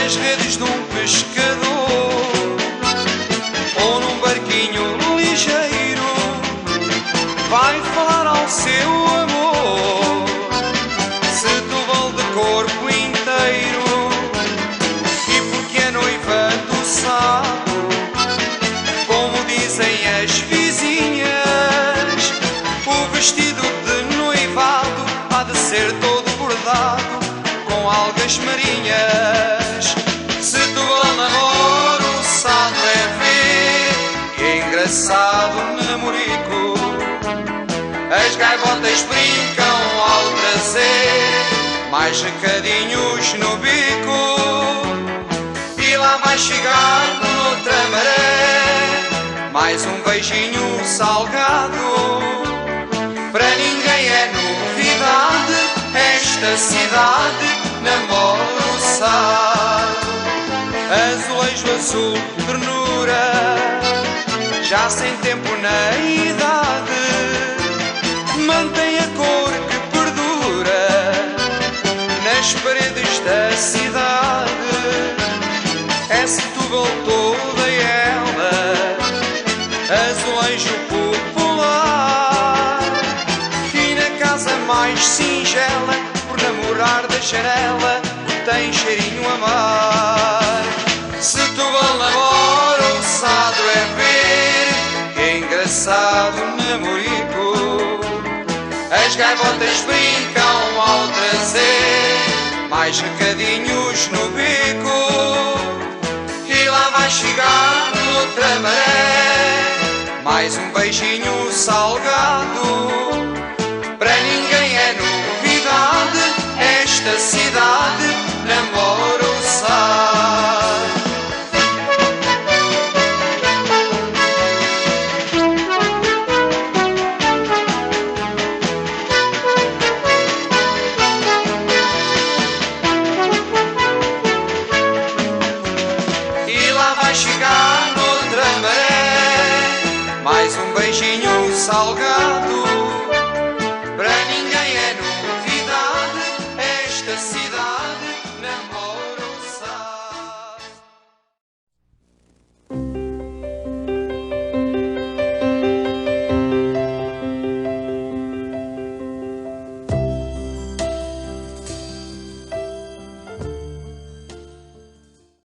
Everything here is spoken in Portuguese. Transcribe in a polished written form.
nas redes de um pescador ou num barquinho ligeiro, vai falar ao seu amor. Setúbal de corpo inteiro, e porque a noiva do sábado, como dizem as vizinhas, o vestido de noivado há de ser todo bordado com algas marinhas. Setúbal namora, o Sado é ver, e é engraçado namorico. As gaivotas brincam ao trazer mais recadinhos no bico, e lá vai chegar outra maré mais um beijinho salgado. Para ninguém é novidade, esta cidade namora o Sado. Azulejo azul, ternura, já sem tempo na idade, mantém a cor que perdura nas paredes da cidade. É Setúbal toda ela, azulejo popular, e na casa mais singela, por namorar da janela, tem cheirinho a mar. Setúbal namora, o Sado é ver, que é engraçado namorico. As gaivotas brincam ao trazer mais recadinhos no bico, e lá vai chegar outra maré mais um beijinho salgado. Para ninguém é novidade, esta cidade